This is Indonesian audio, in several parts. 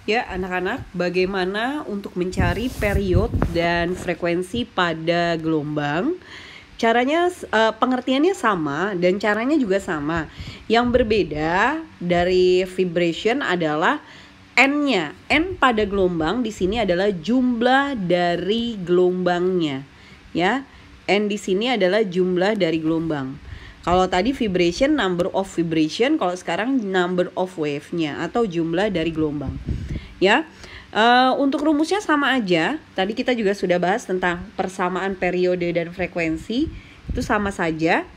Ya, anak-anak, bagaimana untuk mencari period dan frekuensi pada gelombang? Caranya, pengertiannya sama dan caranya juga sama. Yang berbeda dari vibration adalah N-nya. N pada gelombang di sini adalah jumlah dari gelombangnya. Ya, N di sini adalah jumlah dari gelombang. Kalau tadi vibration, number of vibration, kalau sekarang number of wave-nya atau jumlah dari gelombang. Ya, untuk rumusnya sama aja. Tadi kita juga sudah bahas tentang persamaan periode dan frekuensi. Itu sama saja.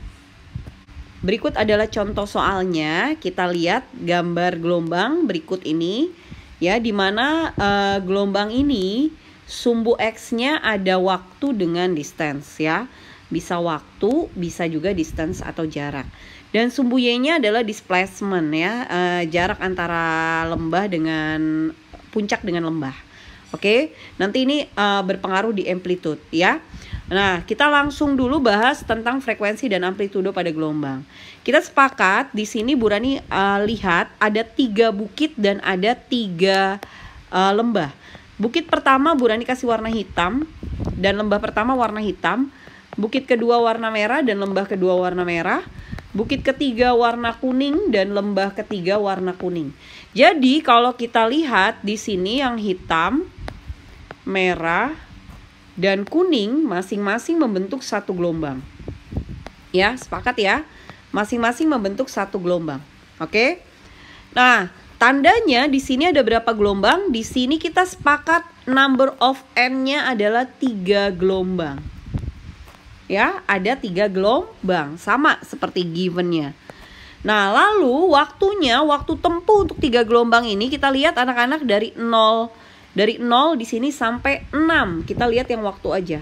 Berikut adalah contoh soalnya. Kita lihat gambar gelombang berikut ini. Ya, dimana gelombang ini sumbu X-nya ada waktu dengan distance ya. Bisa waktu, bisa juga distance atau jarak. Dan sumbu Y-nya adalah displacement ya, jarak antara lembah dengan puncak dengan lembah. Oke, nanti ini berpengaruh di amplitude ya. Nah, kita langsung dulu bahas tentang frekuensi dan amplitudo pada gelombang. Kita sepakat di sini Bu Rani lihat ada 3 bukit dan ada 3 lembah. Bukit pertama Bu Rani kasih warna hitam dan lembah pertama warna hitam. Bukit kedua warna merah dan lembah kedua warna merah. Bukit ketiga warna kuning dan lembah ketiga warna kuning. Jadi kalau kita lihat di sini yang hitam, merah, dan kuning masing-masing membentuk satu gelombang. Ya, sepakat ya? Masing-masing membentuk satu gelombang. Oke? Nah, tandanya di sini ada berapa gelombang? Di sini kita sepakat number of N-nya adalah 3 gelombang. Ya, ada 3 gelombang, sama seperti given-nya. Nah, lalu waktu tempuh untuk 3 gelombang ini kita lihat anak-anak dari 0. Dari 0 di sini sampai 6. Kita lihat yang waktu aja.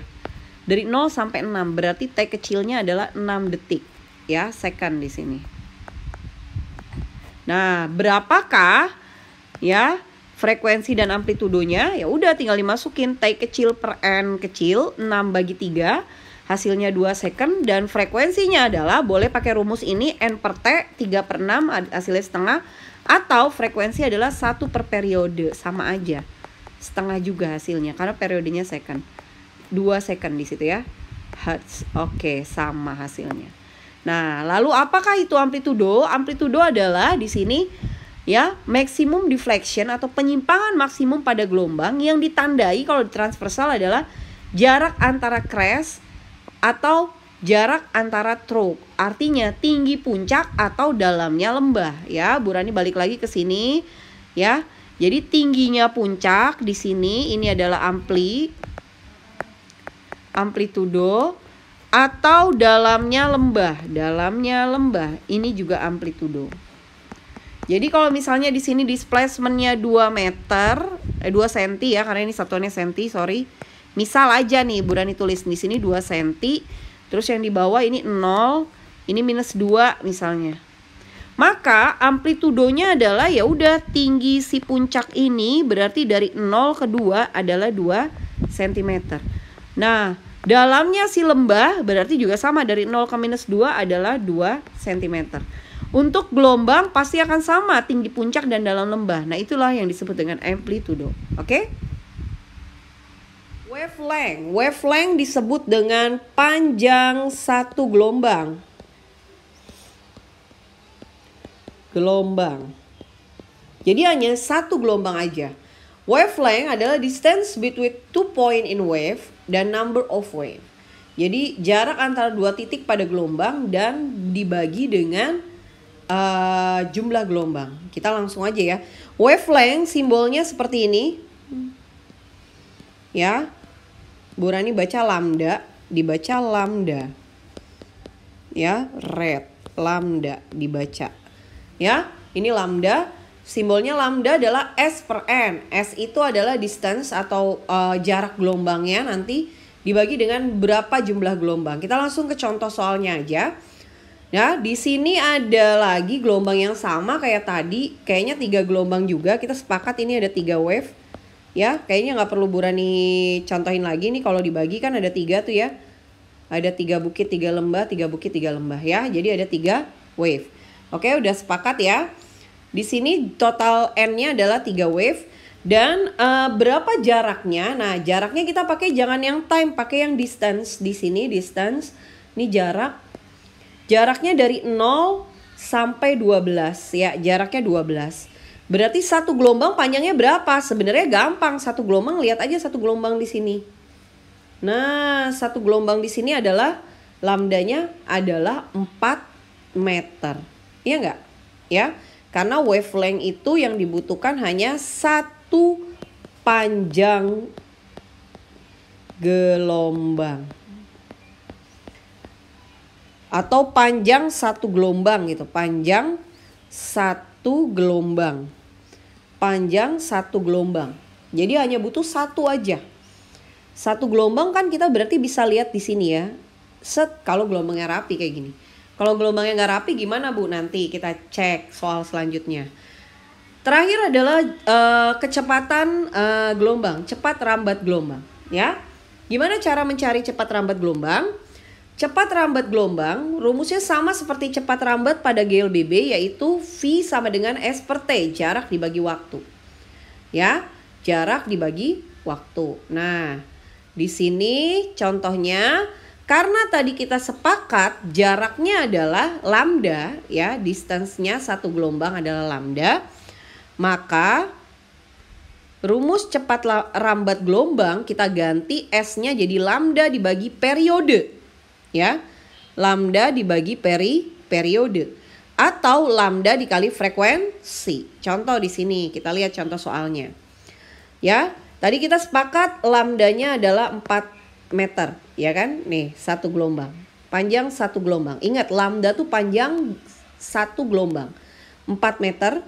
Dari 0 sampai 6, berarti T kecilnya adalah 6 detik. Ya, second di sini. Nah, berapakah ya frekuensi dan amplitudonya? Ya udah tinggal dimasukin T kecil per N kecil, 6 bagi 3. Hasilnya 2 second dan frekuensinya adalah boleh pakai rumus ini N per T 3 per 6 hasilnya setengah, atau frekuensi adalah 1 per periode, sama aja. Setengah juga hasilnya karena periodenya second. 2 second di situ ya. Hertz. Oke, sama hasilnya. Nah, lalu apakah itu amplitudo? Amplitudo adalah di sini ya maximum deflection atau penyimpangan maksimum pada gelombang yang ditandai kalau di transversal adalah jarak antara crest atau jarak antara trough, artinya tinggi puncak atau dalamnya lembah ya. Bu Rani balik lagi ke sini ya. Jadi tingginya puncak di sini ini adalah amplitudo, atau dalamnya lembah ini juga amplitudo. Jadi kalau misalnya di sini displacementnya 2 meter, 2 cm ya, karena ini satuannya senti, sorry. Misal aja nih Bu Rani tulis di sini 2 cm, terus yang di bawah ini 0, ini minus 2 misalnya. Maka amplitudonya adalah ya udah tinggi si puncak ini berarti dari 0 ke 2 adalah 2 cm. Nah, dalamnya si lembah berarti juga sama, dari 0 ke minus 2 adalah 2 cm. Untuk gelombang pasti akan sama tinggi puncak dan dalam lembah. Nah, itulah yang disebut dengan amplitudo. Oke? Wavelength disebut dengan panjang satu gelombang. Jadi hanya satu gelombang aja. Wavelength adalah distance between 2 point in wave dan number of wave. Jadi jarak antara 2 titik pada gelombang dan dibagi dengan jumlah gelombang. Kita langsung aja ya. Wavelength simbolnya seperti ini. Ya. Bu Rani baca lambda, dibaca lambda. Ya, red, lambda dibaca. Ya, ini lambda. Simbolnya lambda adalah S per N. S itu adalah distance atau jarak gelombangnya, nanti dibagi dengan berapa jumlah gelombang. Kita langsung ke contoh soalnya aja. Ya, di sini ada lagi gelombang yang sama kayak tadi. Kayaknya 3 gelombang juga. Kita sepakat ini ada 3 wave. Ya, kayaknya nggak perlu Bu Rani contohin lagi nih, kalau dibagi kan ada 3 tuh ya. Ada 3 bukit, 3 lembah, 3 bukit, 3 lembah ya. Jadi ada 3 wave. Oke, udah sepakat ya. Di sini total N-nya adalah 3 wave. Dan berapa jaraknya? Nah, jaraknya kita pakai jangan yang time, pakai yang distance. Di sini distance. Ini jarak. Jaraknya dari 0 sampai 12 ya, jaraknya 12. Berarti satu gelombang panjangnya berapa? Sebenarnya gampang, satu gelombang lihat aja satu gelombang di sini. Nah, satu gelombang di sini adalah lambdanya adalah 4 meter. Iya enggak? Ya. Karena wavelength itu yang dibutuhkan hanya satu panjang gelombang. Atau panjang satu gelombang gitu. Panjang satu gelombang. Panjang satu gelombang. Jadi hanya butuh satu aja. Satu gelombang kan kita berarti bisa lihat di sini ya. Set, kalau gelombangnya rapi kayak gini. Kalau gelombangnya nggak rapi gimana Bu? Nanti kita cek soal selanjutnya. Terakhir adalah kecepatan gelombang, cepat rambat gelombang. Ya, gimana cara mencari cepat rambat gelombang? Cepat rambat gelombang rumusnya sama seperti cepat rambat pada GLBB, yaitu V sama dengan S per T, jarak dibagi waktu. Ya, jarak dibagi waktu. Nah, di sini contohnya. Karena tadi kita sepakat jaraknya adalah lambda ya, distance-nya satu gelombang adalah lambda, maka rumus cepat rambat gelombang kita ganti S-nya jadi lambda dibagi periode ya. Lambda dibagi periode atau lambda dikali frekuensi. Contoh di sini kita lihat contoh soalnya. Ya, tadi kita sepakat lambdanya adalah 4 meter, ya kan? Nih, satu gelombang. Panjang satu gelombang. Ingat, lambda tuh panjang satu gelombang. 4 meter.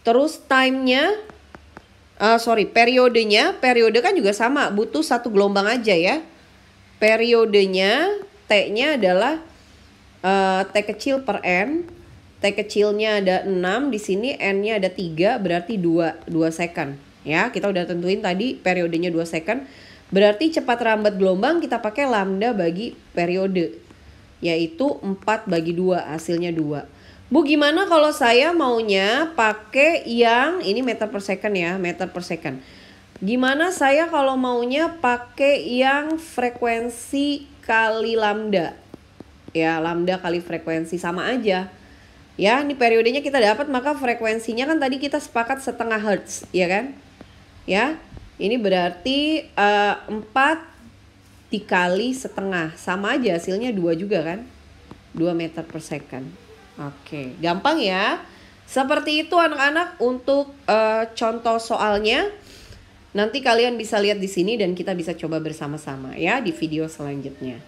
Terus time-nya, periodenya. Periode kan juga sama, butuh satu gelombang aja ya. Periodenya, T-nya adalah T kecil per N. T kecilnya ada 6, di sini N-nya ada 3, berarti 2 second. Ya, kita udah tentuin tadi periodenya 2 second. Berarti cepat rambat gelombang kita pakai lambda bagi periode, yaitu 4 bagi 2, hasilnya 2. Bu, gimana kalau saya maunya pakai yang ini meter per second ya, meter per second. Gimana saya kalau maunya pakai yang frekuensi kali lambda? Ya, lambda kali frekuensi sama aja. Ya, ini periodenya kita dapat, maka frekuensinya kan tadi kita sepakat setengah hertz, ya kan? Ya. Ini berarti 4 dikali setengah. Sama aja hasilnya 2 juga kan. 2 meter per second. Oke, gampang ya. Seperti itu anak-anak untuk contoh soalnya. Nanti kalian bisa lihat di sini dan kita bisa coba bersama-sama ya di video selanjutnya.